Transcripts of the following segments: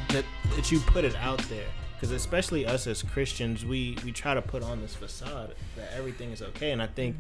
that you put it out there. Because especially us as Christians, we try to put on this facade that everything is okay. And I think,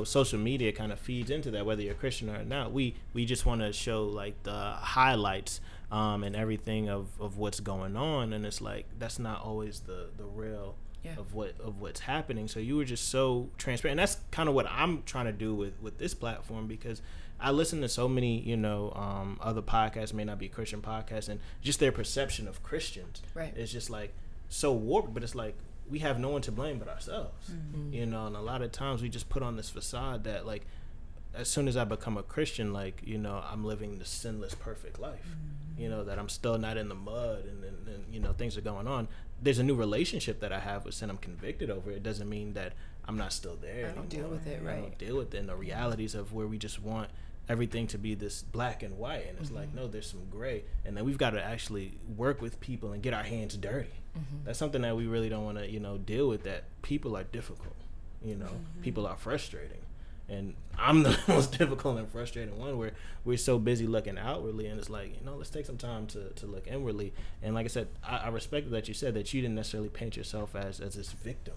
social media kind of feeds into that, whether you're a Christian or not. We just want to show like the highlights and everything of what's going on. And it's like, that's not always the real of what's happening. So you were just so transparent. And that's kind of what I'm trying to do with this platform, because I listen to so many, other podcasts, may not be Christian podcasts, and just their perception of Christians is just like so warped. But it's like, we have no one to blame but ourselves, and a lot of times we just put on this facade that like, as soon as I become a Christian, like, I'm living the sinless, perfect life, that I'm still not in the mud and things are going on. There's a new relationship that I have with sin. I'm convicted over it. It doesn't mean that I'm not still there. I don't deal with it, right? I don't deal with it, and the realities of where we just want everything to be this black and white, and it's like, no, there's some gray, and then we've got to actually work with people and get our hands dirty. That's something that we really don't want to deal with, that people are difficult, people are frustrating, and I'm the most difficult and frustrating one, where we're so busy looking outwardly, and it's like, let's take some time to look inwardly. And like I said, I respect that you said that you didn't necessarily paint yourself as this victim,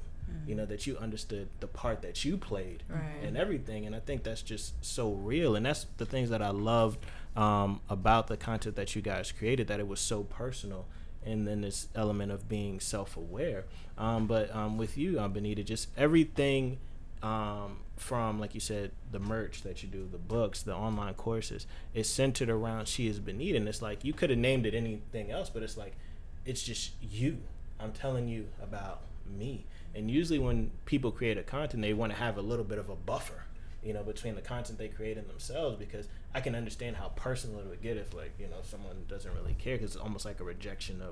that you understood the part that you played and everything. And I think that's just so real. And that's the things that I loved about the content that you guys created, that it was so personal. And then this element of being self-aware. But with you, Benita, just everything from, like you said, the merch that you do, the books, the online courses, is centered around She Is Benita. And it's like, you could have named it anything else, but it's like, it's just you. I'm telling you about me. And usually when people create a content, they want to have a little bit of a buffer, between the content they create and themselves, because I can understand how personal it would get if, like, someone doesn't really care, because it's almost like a rejection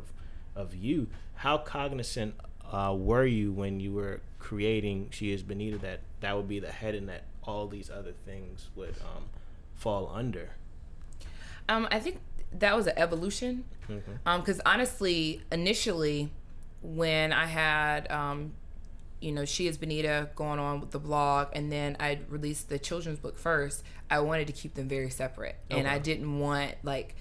of you. How cognizant were you when you were creating She Is Benita that would be the head, and that all these other things would fall under? I think that was an evolution, because honestly, initially, when I had She Is Benita going on with the blog, and then I released the children's book first, I wanted to keep them very separate. And I didn't want, like,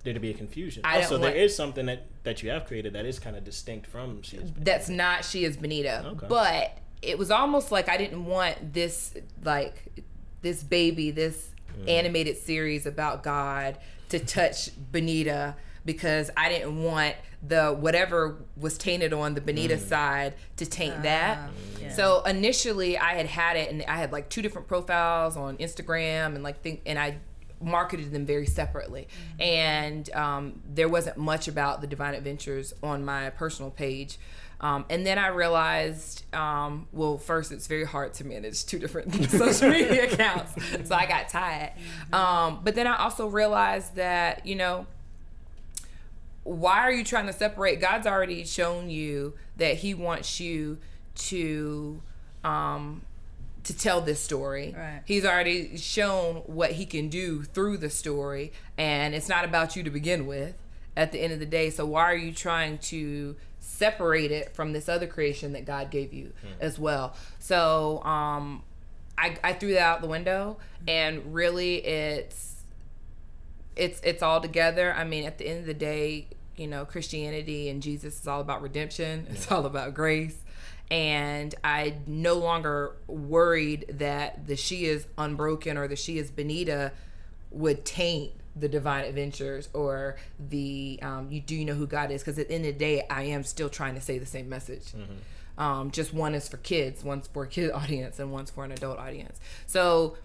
there to be a confusion. So there is something that you have created that is kind of distinct from She Is Benita. That's not She Is Benita. Okay. But it was almost like I didn't want this, like, this baby, this animated series about God to touch Benita, because I didn't want the whatever was tainted on the Benita side to taint that. Yeah. So initially I had it, and I had like 2 different profiles on Instagram, and I marketed them very separately. And there wasn't much about the Divine Adventures on my personal page. And then I realized, first, it's very hard to manage 2 different social media accounts. So I got tired. But then I also realized that, why are you trying to separate? God's already shown you that He wants you to tell this story. Right. He's already shown what He can do through the story, and it's not about you to begin with at the end of the day. So why are you trying to separate it from this other creation that God gave you as well? So I threw that out the window, and really it's all together. I mean, at the end of the day, Christianity and Jesus is all about redemption. It's all about grace. And I no longer worried that the She Is Unbroken or the She Is Benita would taint the Divine Adventures or the you know who God is, because at the end of the day, I am still trying to say the same message. Just one is for kids, one's for a kid audience, and one's for an adult audience. So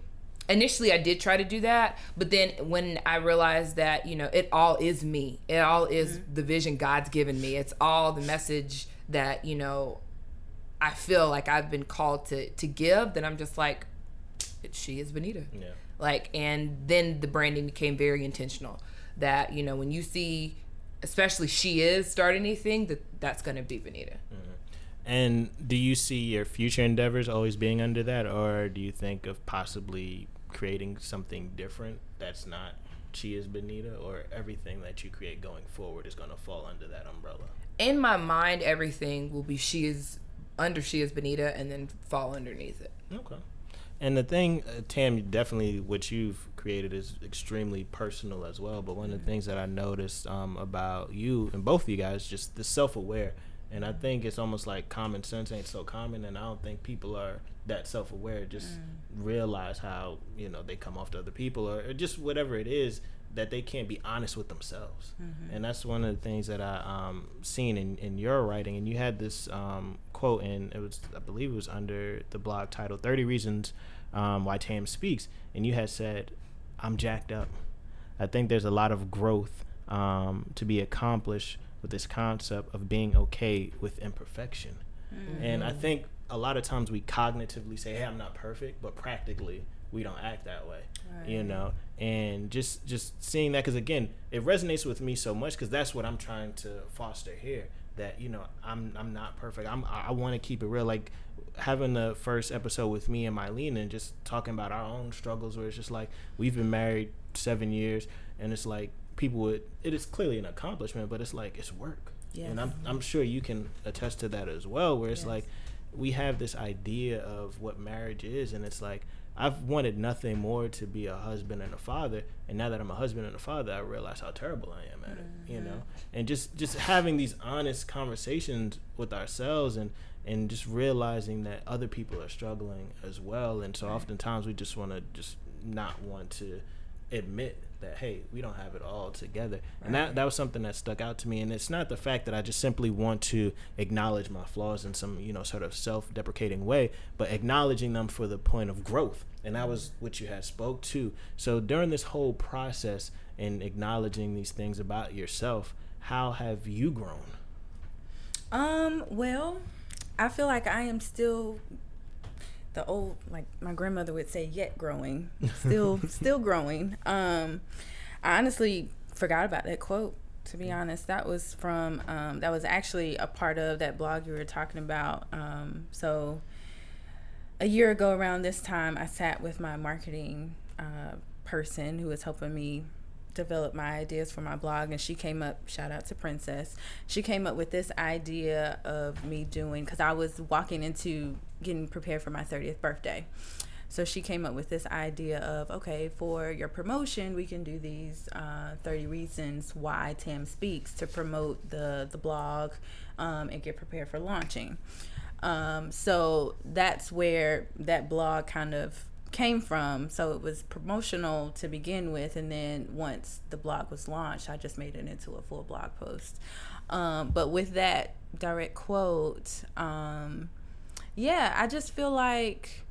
initially I did try to do that, but then when I realized that, it all is me, it all is the vision God's given me, it's all the message that, I feel like I've been called to give, then I'm just like, She Is Benita. Yeah. Like, and then the branding became very intentional, that, when you see, especially She Is start anything, that's going to be Benita. And do you see your future endeavors always being under that, or do you think of possibly creating something different that's not She Is Benita, or everything that you create going forward is going to fall under that umbrella? In my mind, everything will be She Is Benita, and then fall underneath it. Okay. And the thing, Tam, definitely what you've created is extremely personal as well. But one of the things that I noticed about you and both of you guys, just the self-aware. And I think it's almost like common sense ain't so common, and I don't think people are that self-aware. Just realize how, you know, they come off to other people, or just whatever it is, that they can't be honest with themselves. And that's one of the things that I seen in your writing. And you had this quote, and I believe it was under the blog title 30 Reasons Why Tam Speaks, and you had said, "I'm jacked up. I think there's a lot of growth to be accomplished with this concept of being okay with imperfection." And I think a lot of times we cognitively say, "Hey, I'm not perfect," but practically we don't act that way, you know. And just seeing that, because again, it resonates with me so much, because that's what I'm trying to foster here. That, you know, I'm not perfect. I want to keep it real. Like having the first episode with me and Mylene and just talking about our own struggles, where it's just like, we've been married 7 years, and it's like, it is clearly an accomplishment, but it's like, it's work. Yes. And I'm sure you can attest to that as well, where it's like, we have this idea of what marriage is, and it's like, I've wanted nothing more to be a husband and a father, and now that I'm a husband and a father, I realize how terrible I am at it, you know. And just having these honest conversations with ourselves, and just realizing that other people are struggling as well. And so oftentimes we just want to not want to admit that, hey, we don't have it all together. And that was something that stuck out to me. And it's not the fact that I just simply want to acknowledge my flaws in some, you know, sort of self-deprecating way, but acknowledging them for the point of growth. And that was what you had spoke to. So during this whole process and acknowledging these things about yourself, how have you grown? Well, I feel like I am still the old, like my grandmother would say, yet growing, still growing. I honestly forgot about that quote, to be honest. That was from, that was actually a part of that blog you were talking about. So a year ago around this time, I sat with my marketing person who was helping me develop my ideas for my blog, and she came up, shout out to Princess, she came up with this idea of me doing, because I was walking into getting prepared for my 30th birthday. So she came up with this idea of, okay, for your promotion, we can do these 30 reasons why Tam Speaks to promote the blog and get prepared for launching. So that's where that blog kind of came from. So it was promotional to begin with, and then once the blog was launched, I just made it into a full blog post. But with that direct quote, I just feel like,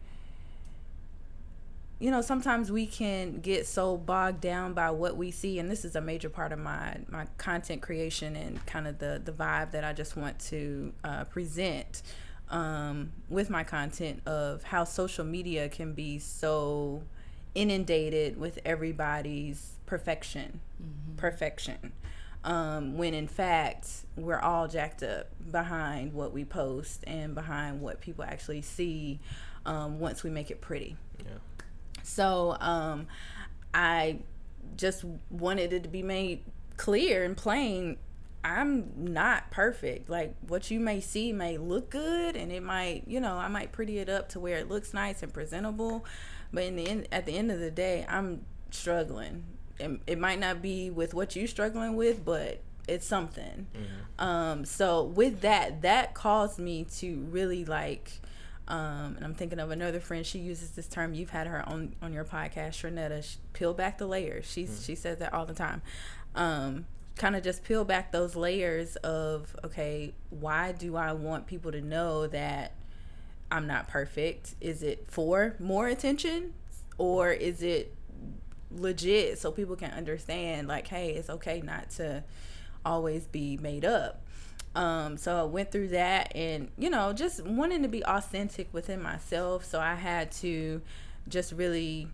you know, sometimes we can get so bogged down by what we see, and this is a major part of my content creation and kind of the vibe that I just want to present with my content, of how social media can be so inundated with everybody's perfection, when in fact we're all jacked up behind what we post and behind what people actually see once we make it pretty. So I just wanted it to be made clear and plain, I'm not perfect. Like, what you may see may look good, and it might, you know, I might pretty it up to where it looks nice and presentable, but at the end of the day, I'm struggling. It might not be with what you're struggling with, but it's something. So with that caused me to really like, and I'm thinking of another friend, she uses this term, you've had her on your podcast, Sharnetta, peel back the layers. She says that all the time. Kind of just peel back those layers of, okay, why do I want people to know that I'm not perfect? Is it for more attention, or is it legit so people can understand, like, hey, it's okay not to always be made up? So I went through that, and, you know, just wanting to be authentic within myself. So I had to just really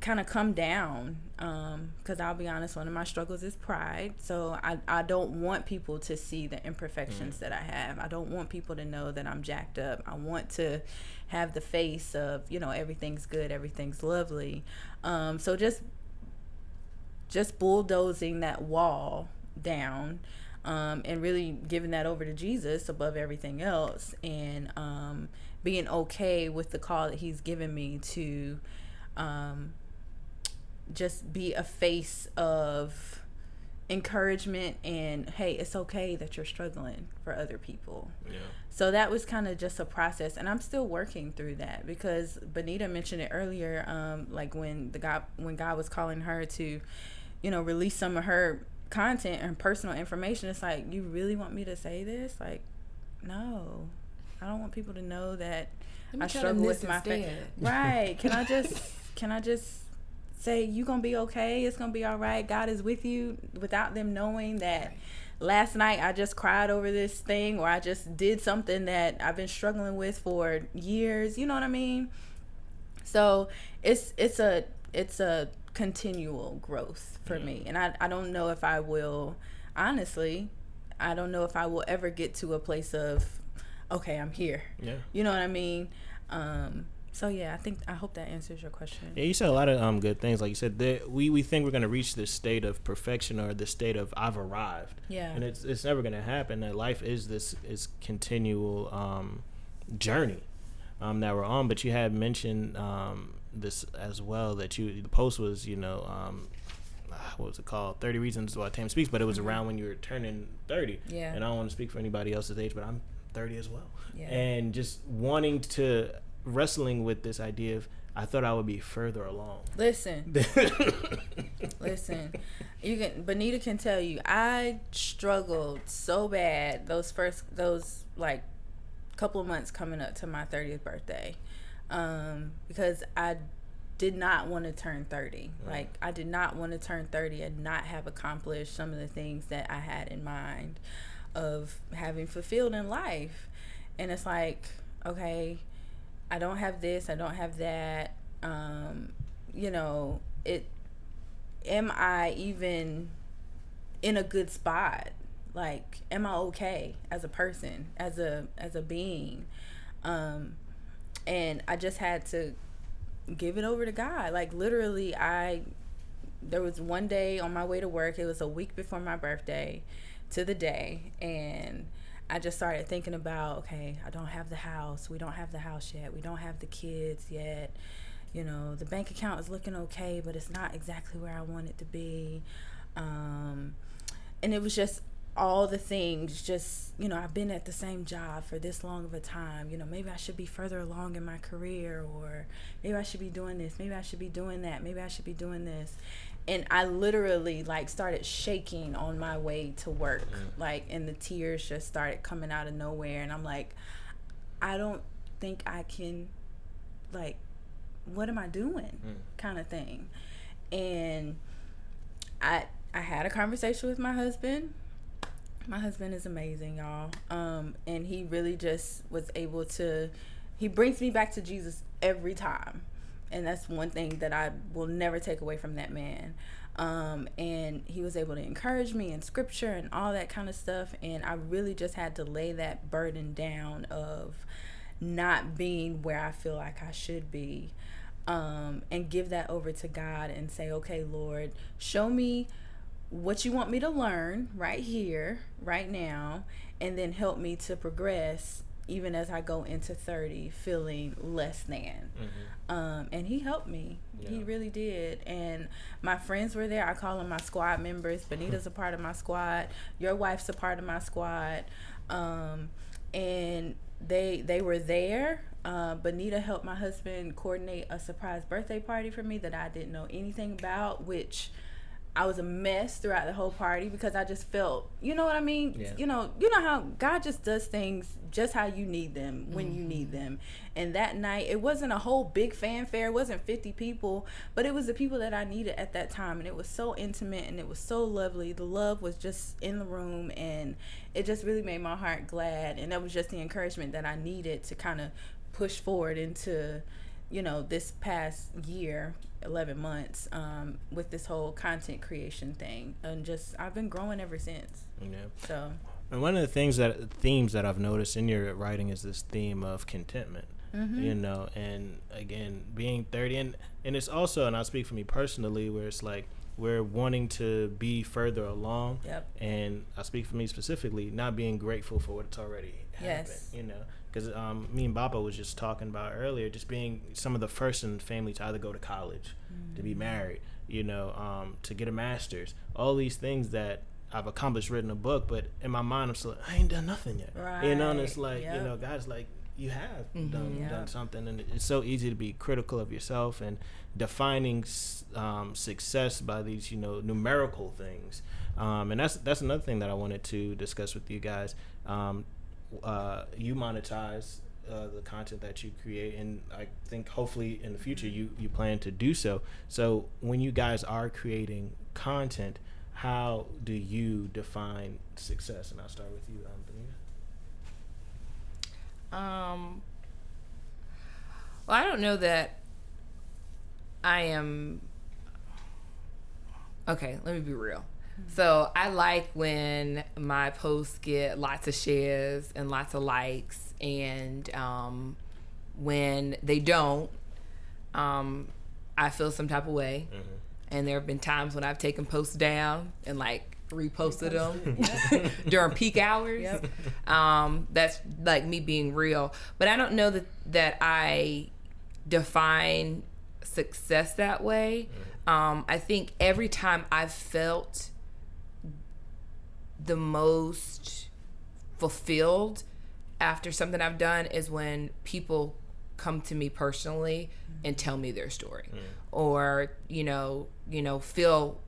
kind of come down, because I'll be honest, one of my struggles is pride. So I don't want people to see the imperfections that I have. I don't want people to know that I'm jacked up. I want to have the face of, you know, everything's good, everything's lovely. So just bulldozing that wall down, and really giving that over to Jesus above everything else, and being okay with the call that he's given me to just be a face of encouragement and, hey, it's okay that you're struggling for other people. Yeah. So that was kind of just a process, and I'm still working through that, because Benita mentioned it earlier, like when God was calling her to, release some of her content and personal information. It's like, you really want me to say this? Like, no, I don't want people to know that I struggle with my faith. Right? Can I just say, you gonna be okay, it's gonna be all right, God is with you, without them knowing that last night I just cried over this thing, or I just did something that I've been struggling with for years. You know what I mean? So it's a continual growth for me, and I don't know if I will, honestly, I don't know if I will ever get to a place of, okay, I'm here. Yeah. You know what I mean? So yeah, I hope that answers your question. Yeah, you said a lot of good things. Like you said, we think we're gonna reach this state of perfection, or this state of I've arrived. Yeah. And it's never gonna happen. That life is this continual journey that we're on. But you had mentioned this as well, that the post was, what was it called? 30 Reasons Why Tam Speaks, but it was around when you were turning 30. Yeah. And I don't want to speak for anybody else's age, but I'm 30 as well. Yeah. And just wrestling with this idea of, I thought I would be further along. Listen, Benita can tell you, I struggled so bad those like couple of months coming up to my 30th birthday, because I did not want to turn 30. Right. Like, I did not want to turn 30 and not have accomplished some of the things that I had in mind of having fulfilled in life. And it's like, okay, I don't have this, I don't have that. Am I even in a good spot? Like, am I okay as a person, as a being? And I just had to give it over to God. Like, literally, there was one day on my way to work, it was a week before my birthday to the day, and I just started thinking about, okay, I don't have the house. We don't have the house yet. We don't have the kids yet. The bank account is looking okay, but it's not exactly where I want it to be. And it was just all the things, just, I've been at the same job for this long of a time. Maybe I should be further along in my career, or maybe I should be doing this. Maybe I should be doing that. Maybe I should be doing this. And I literally started shaking on my way to work, and the tears just started coming out of nowhere. And I'm like, I don't think I can, what am I doing? Kind of thing. And I had a conversation with my husband. My husband is amazing, y'all. And he really just was able to, he brings me back to Jesus every time. And that's one thing that I will never take away from that man. And he was able to encourage me in scripture and all that kind of stuff. And I really just had to lay that burden down of not being where I feel like I should be, and give that over to God and say, okay, Lord, show me what you want me to learn right here, right now, and then help me to progress even as I go into 30 feeling less than. And he helped me. Yeah. He really did. And my friends were there. I call them my squad members. Benita's a part of my squad. Your wife's a part of my squad. And they were there. Benita helped my husband coordinate a surprise birthday party for me that I didn't know anything about, which I was a mess throughout the whole party because I just felt, you know what I mean? Yeah. You know how God just does things just how you need them when you need them. And that night, it wasn't a whole big fanfare. It wasn't 50 people, but it was the people that I needed at that time. And it was so intimate and it was so lovely. The love was just in the room, and it just really made my heart glad. And that was just the encouragement that I needed to kind of push forward into, this past year, 11 months, with this whole content creation thing. And just, I've been growing ever since. Yeah. So. And one of the themes that I've noticed in your writing is this theme of contentment. And again, being 30, and it's also, and I'll speak for me personally, where it's like, we're wanting to be further along. Yep. And I speak for me specifically, not being grateful for what's already happened. Yes. You know, because me and Baba was just talking about earlier, just being some of the first in the family to either go to college, to be married, you know, to get a master's, all these things that I've accomplished, written a book, but in my mind I'm still like, I ain't done nothing yet. Right. You know, and it's like, you know, God's like, you have done something, and it's so easy to be critical of yourself and defining success by these, you know, numerical things, and that's another thing that I wanted to discuss with you guys. You monetize the content that you create, and I think hopefully in the future you plan to do so. So when you guys are creating content, how do you define success? And I'll start with you, Benita. Well, I don't know that I am. Okay, let me be real. So I like when my posts get lots of shares and lots of likes, and when they don't, I feel some type of way. And there have been times when I've taken posts down and like reposted them during peak hours. Yep. That's like me being real. But I don't know that I define success that way. I think every time I've felt the most fulfilled after something I've done is when people come to me personally and tell me their story, or you know feel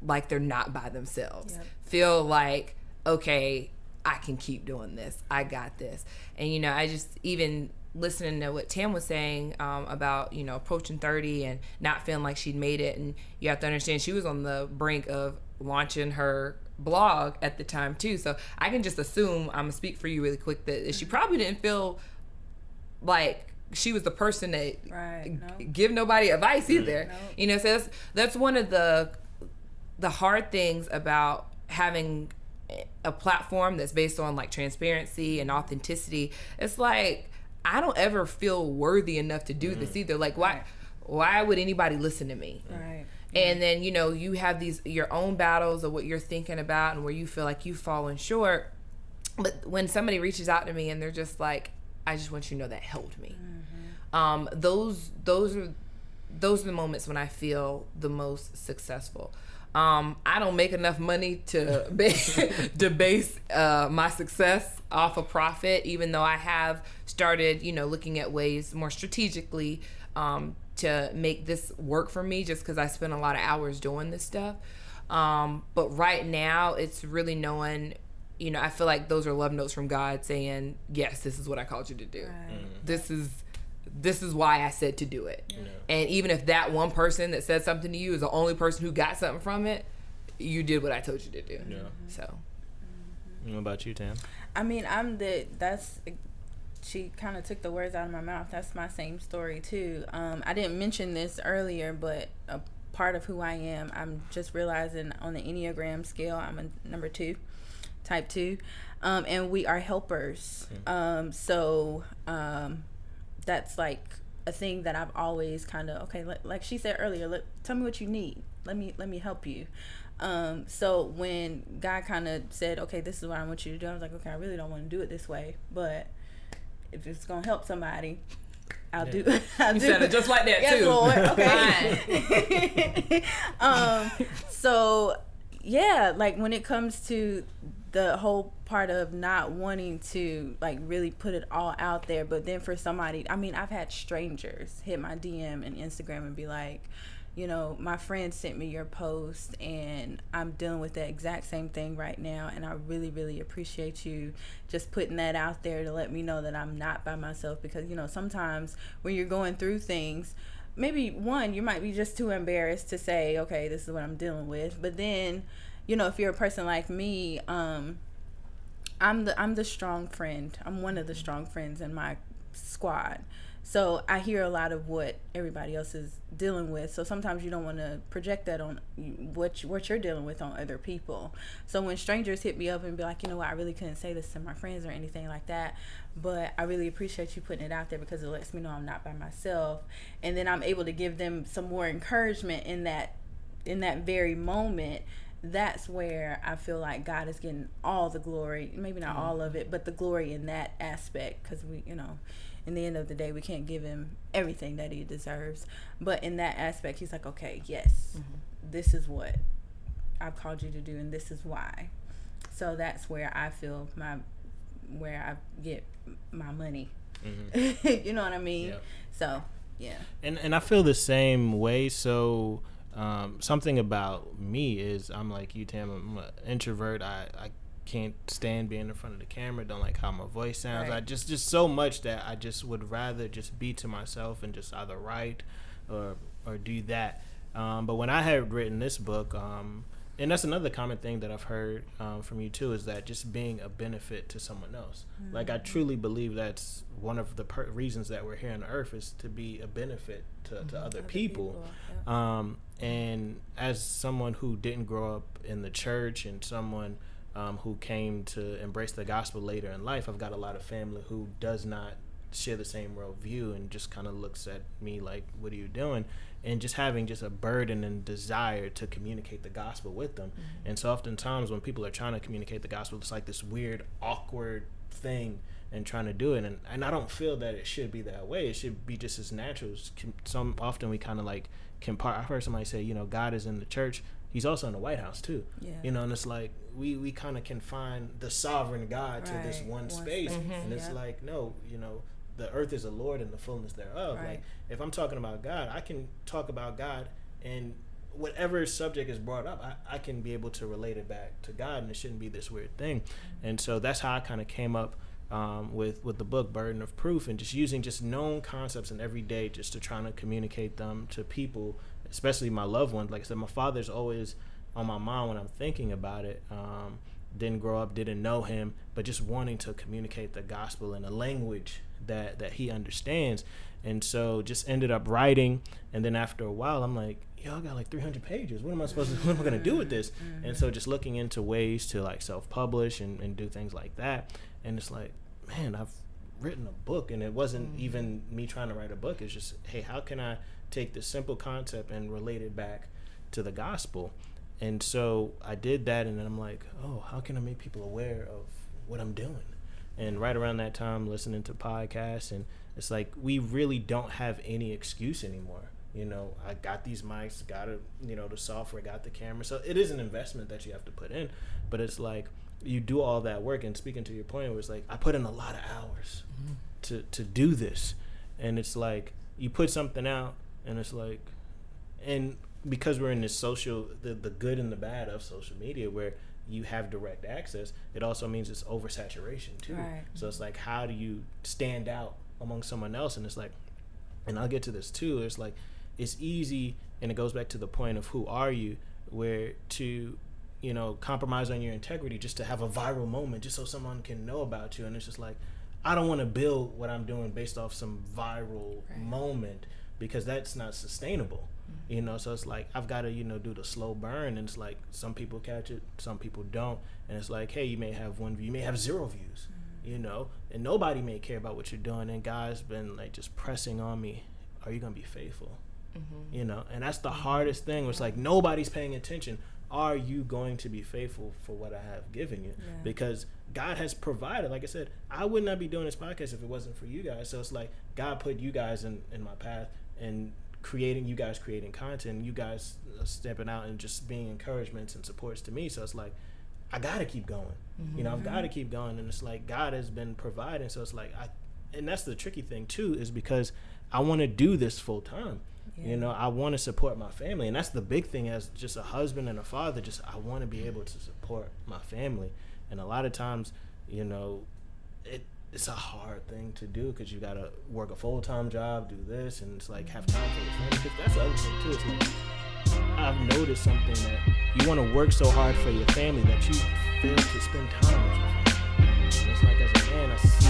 like they're not by themselves. Feel like, okay, I can keep doing this. I got this. And you know, I just, even listening to what Tam was saying about, you know, approaching 30 and not feeling like she'd made it, and you have to understand she was on the brink of launching her blog at the time too. So I can just assume, I'm gonna speak for you really quick, that she probably didn't feel like she was the person that give nobody advice either. You know, so that's one of the hard things about having a platform that's based on like transparency and authenticity. It's like, I don't ever feel worthy enough to do this either. Like, why would anybody listen to me? Right. And then, you know, you have your own battles of what you're thinking about and where you feel like you've fallen short. But when somebody reaches out to me and they're just like, I just want you to know that helped me. Those are the moments when I feel the most successful. I don't make enough money to base my success off of profit, even though I have started, you know, looking at ways more strategically to make this work for me, just because I spend a lot of hours doing this stuff. But right now, it's really knowing, you know, I feel like those are love notes from God saying, yes, this is what I called you to do. This is why I said to do it. And even if that one person that said something to you is the only person who got something from it, you did what I told you to do. So. What about you, Tam? I mean, she kind of took the words out of my mouth. That's my same story too. I didn't mention this earlier, but a part of who I am, I'm just realizing on the Enneagram scale, I'm a number 2, type 2, and we are helpers. So that's like a thing that I've always kind of, okay, like she said earlier, tell me what you need. Let me help you. So when God kind of said, okay, this is what I want you to do, I was like, okay, I really don't want to do it this way, but if it's gonna help somebody, I'll do it. You said it just like that, yes, too. Lord. Okay. So yeah, like when it comes to the whole part of not wanting to like really put it all out there, but then for somebody, I mean, I've had strangers hit my DM and Instagram and be like, you know, my friend sent me your post and I'm dealing with the exact same thing right now, and I really, really appreciate you just putting that out there to let me know that I'm not by myself. Because, you know, sometimes when you're going through things, maybe one, you might be just too embarrassed to say, okay, this is what I'm dealing with. But then, you know, if you're a person like me, I'm the strong friend. I'm one of the strong friends in my squad. So I hear a lot of what everybody else is dealing with. So sometimes you don't want to project that on what you're dealing with on other people. So when strangers hit me up and be like, you know what, I really couldn't say this to my friends or anything like that, but I really appreciate you putting it out there because it lets me know I'm not by myself. And then I'm able to give them some more encouragement in that very moment. That's where I feel like God is getting all the glory, maybe not all of it, but the glory in that aspect, because we, in the end of the day, we can't give him everything that he deserves. But in that aspect, he's like, okay, yes, this is what I've called you to do, and this is why. So that's where I feel where I get my money. You know what I mean? Yep. So, yeah. And I feel the same way. So something about me is I'm like you, Tam. I'm an introvert. I can't stand being in front of the camera. Don't like how my voice sounds. Right. I just so much that I just would rather just be to myself and just either write or do that. But when I had written this book, and that's another common thing that I've heard from you too, is that just being a benefit to someone else. Like I truly believe that's one of the reasons that we're here on earth, is to be a benefit to other people. Yeah. And as someone who didn't grow up in the church and someone who came to embrace the gospel later in life, I've got a lot of family who does not share the same worldview and just kind of looks at me like, what are you doing? And just having just a burden and desire to communicate the gospel with them. And so oftentimes when people are trying to communicate the gospel, it's like this weird, awkward thing and trying to do it. And I don't feel that it should be that way. It should be just as natural. Often we kind of like I've heard somebody say, God is in the church. He's also in the White House too. Yeah. And it's like we kind of confine the sovereign God to this one space. And it's like, no, the earth is the Lord and the fullness thereof. Right. Like if I'm talking about God, I can talk about God, and whatever subject is brought up, I can be able to relate it back to God, and it shouldn't be this weird thing. And so that's how I kind of came up with the book Burden of Proof, and just using just known concepts in every day just to try to communicate them to people, especially my loved ones. Like I said, my father's always on my mind when I'm thinking about it. Didn't grow up, didn't know him, but just wanting to communicate the gospel in a language that he understands. And so just ended up writing, and then after a while I'm like, I got like 300 pages. What am I going to do with this? And so just looking into ways to like self-publish and do things like that. And it's like, man, I've written a book, and it wasn't even me trying to write a book. It's just, hey, how can I take this simple concept and relate it back to the gospel? And so I did that, and then I'm like, how can I make people aware of what I'm doing? And right around that time, listening to podcasts, and it's like we really don't have any excuse anymore. I got these mics, got the software, got the camera. So it is an investment that you have to put in, but it's like you do all that work. And speaking to your point, where it's like I put in a lot of hours to do this, and it's like you put something out, and it's like, and because we're in this the good and the bad of social media, where you have direct access, it also means it's oversaturation too. Right. So it's like, how do you stand out among someone else? And it's like, and I'll get to this too, it's like, it's easy, and it goes back to the point of who are you, where to, compromise on your integrity just to have a viral moment, just so someone can know about you. And it's just like, I don't want to build what I'm doing based off some viral moment, because that's not sustainable. So it's like, I've got to, do the slow burn, and it's like, some people catch it, some people don't. And it's like, hey, you may have 1 view, you may have 0 views, and nobody may care about what you're doing. And God's been like just pressing on me, are you going to be faithful? And that's the hardest thing. It's like, nobody's paying attention. Are you going to be faithful for what I have given you? Yeah. Because God has provided. Like I said, I would not be doing this podcast if it wasn't for you guys. So it's like, God put you guys in my path, and creating content, you guys stepping out and just being encouragements and supports to me. So it's like, I gotta keep going. I've got to keep going. And it's like, God has been providing. So it's like, and that's the tricky thing too, is because I want to do this full time. Yeah. I want to support my family, and that's the big thing as just a husband and a father. Just I want to be able to support my family, and a lot of times, it's a hard thing to do, because you gotta work a full-time job, do this, and it's like have time for your family. Because that's the other thing too. It's like, I've noticed something, that you want to work so hard for your family that you fail to spend time with your family. And it's like, as a man, I see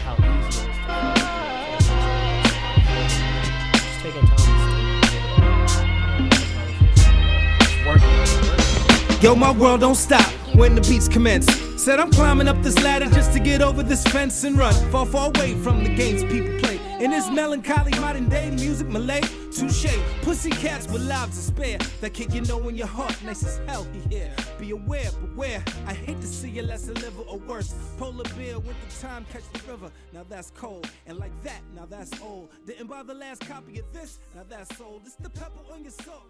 how easy it is to just taking time to working. Yo, my world don't stop when the beats commence. Said I'm climbing up this ladder just to get over this fence and run far, far away from the games people play. In this melancholy modern day music, Malay, touche. Pussy cats with lives to spare that kick you know in your heart, nice as hell. Yeah, be aware, beware. I hate to see you less a liver or worse. Polar bear, winter time, catch the river. Now that's cold, and like that, now that's old. Didn't buy the last copy of this, now that's old. It's the pepper on your salt.